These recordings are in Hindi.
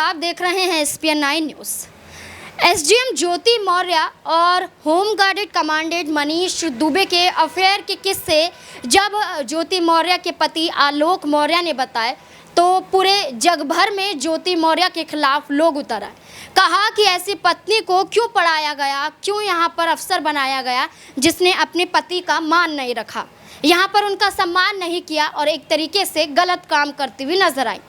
आप देख रहे हैं SPN 9 न्यूज़। एसडीएम ज्योति मौर्य और home guard commandant Manish Dubey के अफेयर के किस्से जब ज्योति मौर्य के पति आलोक मौर्य ने बताए तो पूरे जग भर में ज्योति मौर्य के खिलाफ लोग उतर आए। कहा कि ऐसी पत्नी को क्यों पढ़ाया गया, क्यों यहाँ पर अफसर बनाया गया जिसने अपने पति का मान नहीं रखा, यहाँ पर उनका सम्मान नहीं किया और एक तरीके से गलत काम करती हुई नजर आई।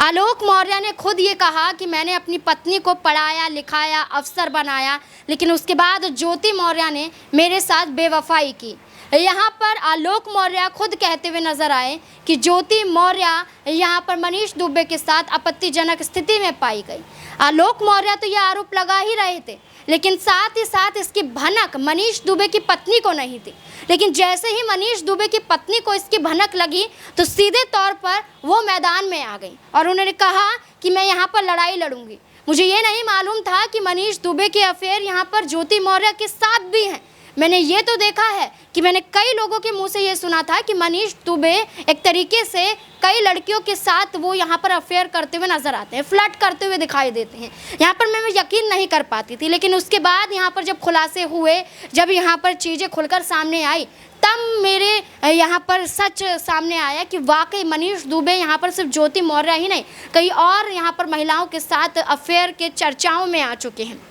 आलोक मौर्य ने खुद ये कहा कि मैंने अपनी पत्नी को पढ़ाया लिखाया अफसर बनाया, लेकिन उसके बाद ज्योति मौर्य ने मेरे साथ बेवफाई की। यहाँ पर आलोक मौर्य खुद कहते हुए नजर आए कि ज्योति मौर्य यहाँ पर मनीष दुबे के साथ आपत्तिजनक स्थिति में पाई गई। आलोक मौर्य तो यह आरोप लगा ही रहे थे, लेकिन साथ ही साथ इसकी भनक मनीष दुबे की पत्नी को नहीं थी। लेकिन जैसे ही मनीष दुबे की पत्नी को इसकी भनक लगी तो सीधे तौर पर वो मैदान में आ गई और उन्होंने कहा कि मैं यहाँ पर लड़ाई लड़ूंगी। मुझे ये नहीं मालूम था कि मनीष दुबे के अफेयर यहाँ पर ज्योति मौर्य के साथ भी हैं। मैंने ये तो देखा है कि मैंने कई लोगों के मुंह से ये सुना था कि मनीष दुबे एक तरीके से कई लड़कियों के साथ वो यहाँ पर अफेयर करते हुए नजर आते हैं, फ्लर्ट करते हुए दिखाई देते हैं। यहाँ पर मैं यकीन नहीं कर पाती थी, लेकिन उसके बाद यहाँ पर जब खुलासे हुए, जब यहाँ पर चीज़ें खुलकर सामने आई, तब मेरे यहाँ पर सच सामने आया कि वाकई मनीष दुबे यहाँ पर सिर्फ ज्योति मौर्य ही नहीं, कई और यहाँ पर महिलाओं के साथ अफेयर के चर्चाओं में आ चुके हैं।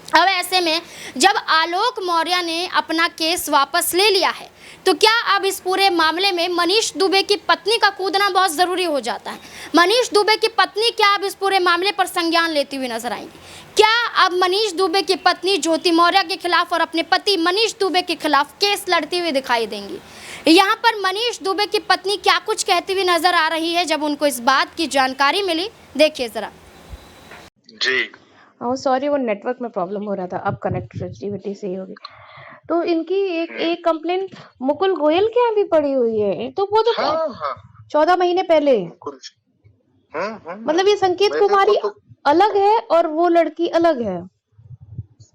अब ऐसे में जब आलोक मौर्य ने अपना केस वापस ले लिया है तो क्या अब इस पूरे मामले में मनीष दुबे की पत्नी का कूदना बहुत ज़रूरी हो जाता है? मनीष दुबे की पत्नी क्या अब इस पूरे मामले पर संज्ञान लेती हुई नजर आएंगी? क्या अब मनीष दुबे की पत्नी ज्योति मौर्य के खिलाफ और अपने पति मनीष दुबे के खिलाफ केस लड़ती हुई दिखाई देंगी? यहाँ पर मनीष दुबे की पत्नी क्या कुछ कहती हुई नजर आ रही है जब उनको इस बात की जानकारी मिली, देखिए जरा। जी सॉरी, वो नेटवर्क में प्रॉब्लम हो रहा था, अब कनेक्टिविटी सही होगी। तो इनकी एक कंप्लेंट मुकुल गोयल के यहाँ भी पड़ी हुई है, तो वो तो 14 महीने पहले। मतलब ये संकेत कुमारी अलग है और वो लड़की अलग है।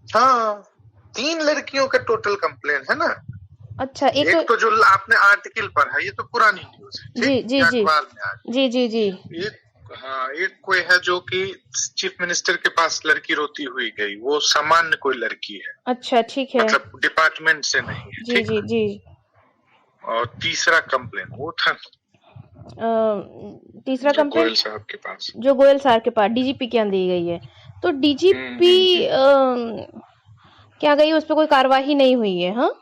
हाँ, 3 लड़कियों का टोटल कंप्लेंट है ना। अच्छा, एक तो जो आपने आर्टिकल पढ़ा, ये तो पुरानी न्यूज है। जी जी जी जी जी जी। एक कोई है जो कि चीफ मिनिस्टर के पास लड़की रोती हुई गई, वो सामान्य कोई लड़की है। अच्छा, ठीक है, मतलब डिपार्टमेंट से नहीं है। जी जी जी। और तीसरा कंप्लेन वो था तीसरा कंप्लेन गोयल साहब के पास, जो गोयल साहब के पास डीजीपी के यहाँ दी गई है। तो डीजीपी क्या गई, उस पर कोई कार्रवाई नहीं हुई है? हाँ,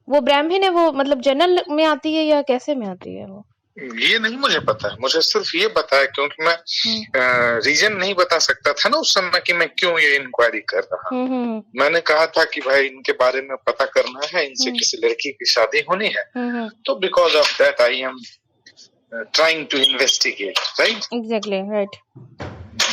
वो ब्राह्मण है, वो मतलब जनरल में आती है या कैसे में आती है वो? ये नहीं मुझे पता है। मुझे सिर्फ ये पता है क्योंकि मैं रीजन नहीं बता सकता था ना उस समय कि मैं क्यों ये इंक्वायरी कर रहा हूँ। मैंने कहा था कि भाई इनके बारे में पता करना है, इनसे किसी लड़की की शादी होनी है, तो because of that I am trying to investigate, right? Exactly, right.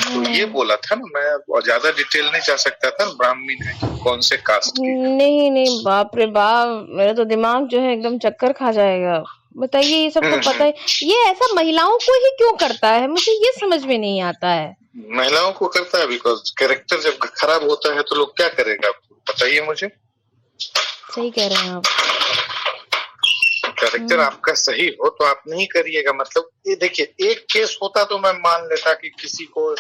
तो ये बोला था ना, मैं ज्यादा डिटेल नहीं जा सकता था। ब्राह्मण है, कौन से कास्ट की? नहीं नहीं, बाप रे बाप, मेरा तो दिमाग जो है एकदम चक्कर खा जाएगा। बताइए, ये सब तो पता है, ये ऐसा महिलाओं को ही क्यों करता है? मुझे ये समझ में नहीं आता है। महिलाओं को करता है बिकॉज कैरेक्टर जब खराब होता है तो लोग क्या करेगा, बताइए मुझे। सही कह रहे हैं आप। कैरेक्टर आपका सही हो तो आप नहीं करिएगा। मतलब ये देखिए, एक केस होता तो मैं मान लेता कि किसी को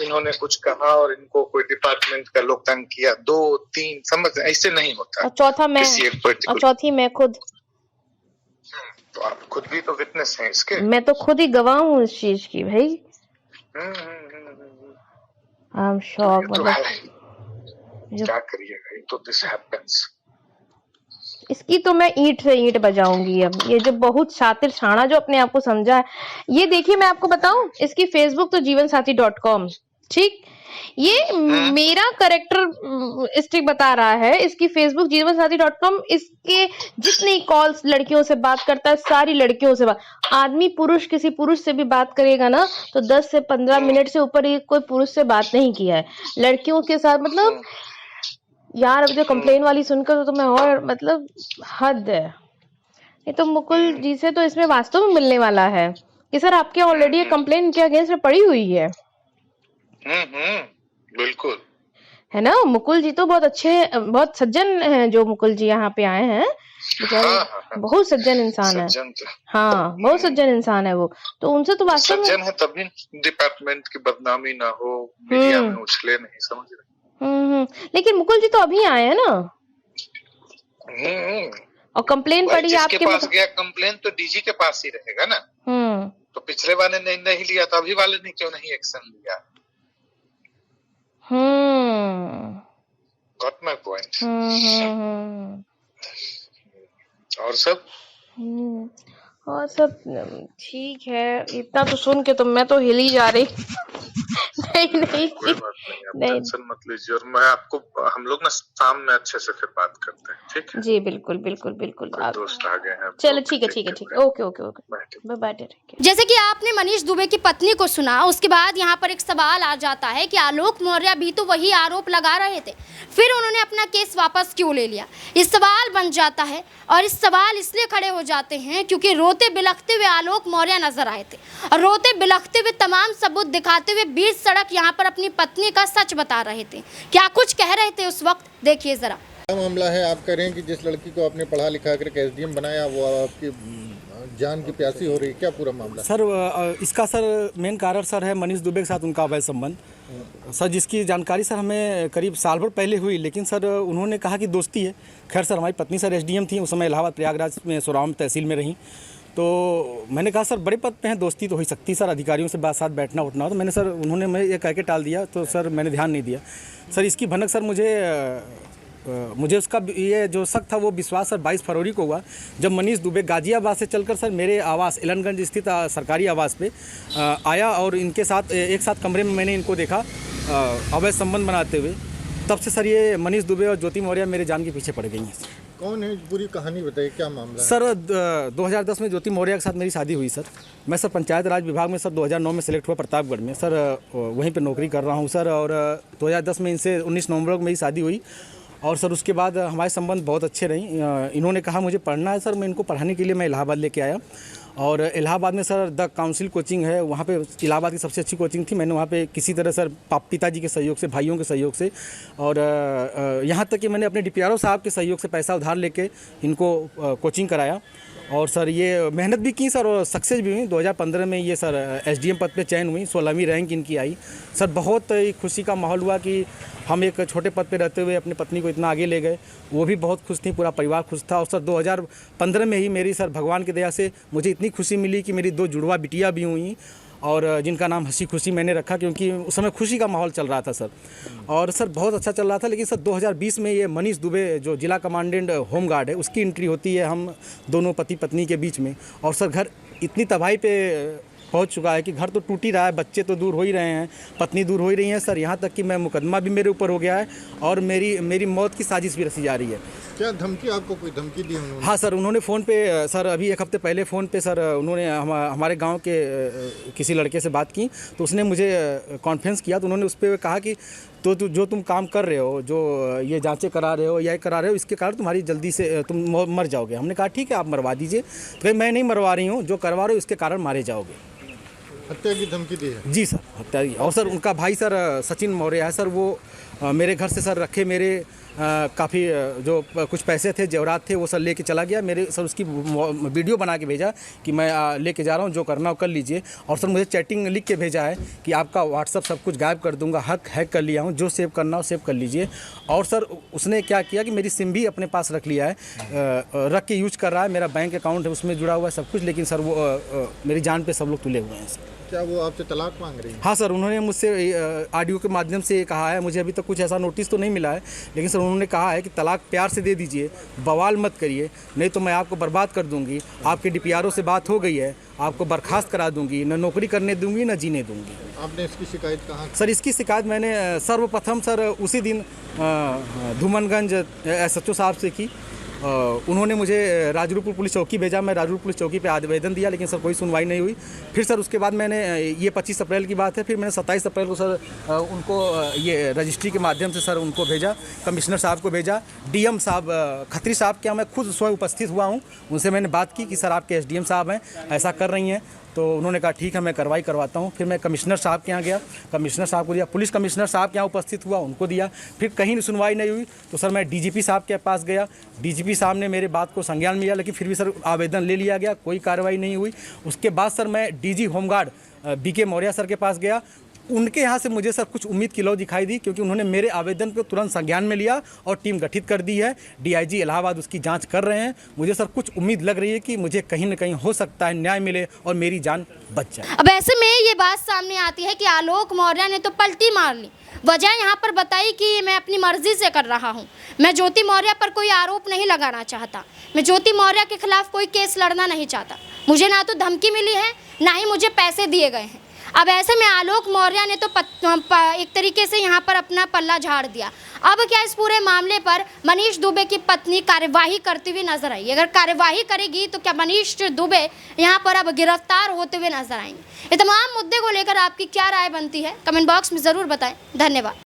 इन्होंने कुछ कहा और इनको कोई डिपार्टमेंट का लोग तंग किया, 2 3 समझ, ऐसे नहीं होता। और चौथा मैं, और चौथी मैं खुद। तो आप खुद भी तो विटनेस हैं इसके। मैं तो खुद ही गवाह हूँ इस चीज की भाई। I am shock. मतलब क्या करिएगा, तो दिस हैपेंस। इसकी तो मैं ईंट से ईंट बजाऊंगी। अब ये जो बहुत शातिर छाना जो अपने आप को समझा है, ये देखिए मैं आपको बताऊं, इसकी फेसबुक तो जीवनसाथी.com, ठीक, ये मेरा करेक्टर स्टिक बता रहा है। इसकी फेसबुक जीवनसाथी.com, इसके जितनी कॉल्स लड़कियों से बात करता है, सारी लड़कियों से बात, आदमी पुरुष किसी पुरुष से भी बात करेगा ना तो 10 से 15 मिनट से ऊपर ये कोई पुरुष से बात नहीं किया है लड़कियों के साथ। मतलब यार, अब जो कंप्लेन वाली सुनकर तो मैं और मतलब हद है। ये तो मुकुल जी से तो इसमें वास्तव में मिलने वाला है कि सर आपके ऑलरेडी कंप्लेन इनके अगेंस्ट में पड़ी हुई है। बिल्कुल है ना। मुकुल जी तो बहुत अच्छे, बहुत सज्जन हैं जो मुकुल जी यहाँ पे आए हैं। बेचारे हाँ, हाँ, हाँ। बहुत सज्जन इंसान है। सज्जन तो हाँ, बहुत सज्जन इंसान है वो। तो उनसे तो वास्तव में सज्जन है, तभी डिपार्टमेंट की बदनामी ना हो, मीडिया में उछले नहीं, समझ रहे। लेकिन मुकुल जी तो अभी आए हैं ना, हम्म, और कंप्लेन भाई पड़ी जिसके आपके पास गया कंप्लेन तो डीजी के पास ही रहेगा ना। तो पिछले वाले ने नहीं लिया तो अभी वाले ने क्यों नहीं एक्शन लिया? Got my point. और सब और सब ठीक है। इतना तो सुन के तो मैं तो हिल ही जा रही। नहीं कोई बात नहीं, आप नहीं टेंशन मत लीजिए, और मैं आपको, हम लोग ना शाम में अच्छे से फिर बात करते हैं, ठीक है? जी बिल्कुल बिल्कुल बिल्कुल। कोई आप दोस्त आ गए हैं, चलो ठीक है। ओके ओके ओके, बैठे। Bye bye. जैसे कि आपने मनीष दुबे की पत्नी को सुना, उसके बाद यहाँ पर एक सवाल आ जाता है कि आलोक मौर्य भी तो वही आरोप लगा रहे थे, फिर उन्होंने अपना केस वापस क्यों ले लिया? इस सवाल बन जाता है, और इस सवाल इसलिए खड़े हो जाते हैं क्योंकि रोते बिलखते हुए आलोक मौर्य नजर आए थे, और रोते बिलखते हुए तमाम सबूत दिखाते हुए बीच सड़क यहाँ पर अपनी पत्नी का सच बता रहे थे। क्या कुछ कह रहे थे उस वक्त, देखिए जरा। क्या मामला है? आप कह रहे हैं कि जिस लड़की को आपने पढ़ा लिखा कर एसडीएम बनाया वो आपकी जान की प्यासी हो रही है, क्या पूरा मामला? सर इसका सर मेन कारण सर है मनीष दुबे के साथ उनका अवैध संबंध सर, जिसकी जानकारी सर हमें करीब साल भर पहले हुई, लेकिन सर उन्होंने कहा कि दोस्ती है। खैर सर हमारी पत्नी सर एसडीएम थी उस समय, इलाहाबाद प्रयागराज में सोराम तहसील में रहीं। तो मैंने कहा सर बड़े पद पे हैं, दोस्ती तो हो ही सकती सर, अधिकारियों से बात साथ बैठना उठना हो। तो मैंने सर, उन्होंने मैं ये कह के टाल दिया, तो सर मैंने ध्यान नहीं दिया सर। इसकी भनक सर मुझे उसका ये जो शक था वो विश्वास सर 22 फरवरी को हुआ, जब मनीष दुबे गाजियाबाद से चलकर सर मेरे आवास एलनगंज स्थित सरकारी आवास पे आया, और इनके साथ एक साथ कमरे में मैंने इनको देखा अवैध संबंध बनाते हुए। तब से सर ये मनीष दुबे और ज्योति मौर्य मेरे जान के पीछे पड़ गई हैं। कौन है? पूरी कहानी बताइए, क्या मामला है? सर 2010 में ज्योति मौर्य के साथ मेरी शादी हुई सर। मैं सर पंचायत राज विभाग में सर 2009 में सेलेक्ट हुआ प्रतापगढ़ में सर, वहीं पे नौकरी कर रहा हूँ सर। और 2010 में इनसे 19 नवंबर को मेरी शादी हुई, और सर उसके बाद हमारे संबंध बहुत अच्छे रहीं। इन्होंने कहा मुझे पढ़ना है सर, मैं इनको पढ़ाने के लिए मैं इलाहाबाद लेके आया, और इलाहाबाद में सर द काउंसिल कोचिंग है, वहाँ पे इलाहाबाद की सबसे अच्छी कोचिंग थी। मैंने वहाँ पे किसी तरह सर पिताजी के सहयोग से, भाइयों के सहयोग से, और यहाँ तक कि मैंने अपने डीपीआरओ साहब के सहयोग से पैसा उधार लेके इनको कोचिंग कराया, और सर ये मेहनत भी की सर, और सक्सेस भी हुई। 2015 में ये सर एसडीएम पद पे चयन हुई, 16वीं रैंक इनकी आई सर। बहुत ही खुशी का माहौल हुआ कि हम एक छोटे पद पे रहते हुए अपनी पत्नी को इतना आगे ले गए। वो भी बहुत खुश थी, पूरा परिवार खुश था। और सर 2015 में ही मेरी सर भगवान की दया से मुझे इतनी खुशी मिली कि मेरी 2 जुड़वा बिटिया भी हुई, और जिनका नाम हंसी खुशी मैंने रखा, क्योंकि उस समय खुशी का माहौल चल रहा था सर, और सर बहुत अच्छा चल रहा था। लेकिन सर 2020 में ये मनीष दुबे जो जिला कमांडेंट होमगार्ड है, उसकी एंट्री होती है हम दोनों पति पत्नी के बीच में, और सर घर इतनी तबाही पे पहुंच चुका है कि घर तो टूट ही रहा है, बच्चे तो दूर हो ही रहे हैं, पत्नी दूर हो ही रही है सर। यहाँ तक कि मैं मुकदमा भी मेरे ऊपर हो गया है, और मेरी मौत की साजिश भी रची जा रही है। क्या धमकी, आपको कोई धमकी दी उन्होंने? हाँ सर, उन्होंने फ़ोन पे सर, अभी 1 हफ्ते पहले फ़ोन पे सर उन्होंने हमारे गांव के किसी लड़के से बात की, तो उसने मुझे कॉन्फ्रेंस किया, तो उन्होंने उस पर कहा कि तो जो तुम काम कर रहे हो, जो ये जांचें करा रहे हो या करा रहे हो, इसके कारण तुम्हारी जल्दी से तुम मर जाओगे। हमने कहा ठीक है आप मरवा दीजिए। तो कहीं मैं नहीं मरवा रही हूँ, जो करवा रहे हो इसके कारण मारे जाओगे। हत्या की धमकी दी है? जी सर, हत्या की। और सर उनका भाई सर सचिन मौर्य है सर, वो मेरे घर से सर रखे मेरे काफ़ी जो कुछ पैसे थे, जेवरात थे, वो सर लेके चला गया मेरे सर। उसकी वीडियो बना के भेजा कि मैं लेके जा रहा हूँ, जो करना हो कर लीजिए। और सर मुझे चैटिंग लिख के भेजा है कि आपका व्हाट्सअप सब कुछ गायब कर दूंगा, हैक कर लिया हूँ, जो सेव करना हो सेव कर लीजिए। और सर उसने क्या किया कि मेरी सिम भी अपने पास रख लिया है, रख के यूज कर रहा है। मेरा बैंक अकाउंट है उसमें जुड़ा हुआ है सब कुछ, लेकिन सर वो मेरी जान पे सब लोग तुले हुए हैं सर। क्या वो आपसे तलाक मांग रही है? हाँ सर, उन्होंने मुझसे ऑडियो के माध्यम से कहा है, मुझे अभी तक कुछ ऐसा नोटिस तो नहीं मिला है, लेकिन सर उन्होंने कहा है कि तलाक प्यार से दे दीजिए, बवाल मत करिए, नहीं तो मैं आपको बर्बाद कर दूंगी। आपके डीपीआरओ से बात हो गई है, आपको बर्खास्त करा दूंगी, न नौकरी करने दूंगी न जीने दूंगी। आपने इसकी शिकायत कहाँ? सर इसकी शिकायत मैंने सर्वप्रथम सर उसी दिन धूमनगंज SHO साहब से की। उन्होंने मुझे राजरूपुर पुलिस चौकी भेजा, मैं राजरूपुर पुलिस चौकी पे आवेदन दिया, लेकिन सर कोई सुनवाई नहीं हुई। फिर सर उसके बाद मैंने, ये 25 अप्रैल की बात है, फिर मैंने 27 अप्रैल को सर उनको ये रजिस्ट्री के माध्यम से सर उनको भेजा, कमिश्नर साहब को भेजा, DM साहब खत्री साहब के यहाँ मैं खुद स्वयं उपस्थित हुआ हूँ। उनसे मैंने बात की कि सर आपके SDM साहब हैं, ऐसा कर रही हैं, तो उन्होंने कहा ठीक है मैं कार्रवाई करवाता हूँ। फिर मैं कमिश्नर साहब के यहाँ गया, कमिश्नर साहब को दिया, पुलिस कमिश्नर साहब के यहाँ उपस्थित हुआ, उनको दिया। फिर कहीं सुनवाई नहीं हुई तो सर मैं डीजीपी साहब के पास गया, डीजीपी साहब ने मेरे बात को संज्ञान में लिया, लेकिन फिर भी सर आवेदन ले लिया गया, कोई कार्रवाई नहीं हुई। उसके बाद सर मैं DG home guard B K Maurya sir के पास गया, उनके यहाँ से मुझे सर कुछ उम्मीद की लौ दिखाई दी, क्योंकि उन्होंने मेरे आवेदन को तुरंत संज्ञान में लिया और टीम गठित कर दी है। डीआईजी इलाहाबाद उसकी जांच कर रहे हैं। मुझे सर कुछ उम्मीद लग रही है कि मुझे कहीं न कहीं हो सकता है न्याय मिले और मेरी जान बच जाए। अब ऐसे में ये बात सामने आती है कि आलोक मौर्य ने तो पलटी मार ली, वजह यहाँ पर बताई कि मैं अपनी मर्जी से कर रहा हूँ, मैं ज्योति मौर्य पर कोई आरोप नहीं लगाना चाहता, मैं ज्योति मौर्य के खिलाफ कोई केस लड़ना नहीं चाहता, मुझे ना तो धमकी मिली है ना ही मुझे पैसे दिए गए हैं। अब ऐसे में आलोक मौर्य ने तो एक तरीके से यहाँ पर अपना पल्ला झाड़ दिया। अब क्या इस पूरे मामले पर मनीष दुबे की पत्नी कार्यवाही करती हुई नजर आई? अगर कार्यवाही करेगी तो क्या मनीष दुबे यहाँ पर अब गिरफ्तार होते हुए नजर आएंगे? ये तमाम मुद्दे को लेकर आपकी क्या राय बनती है, कमेंट बॉक्स में ज़रूर बताएं। धन्यवाद।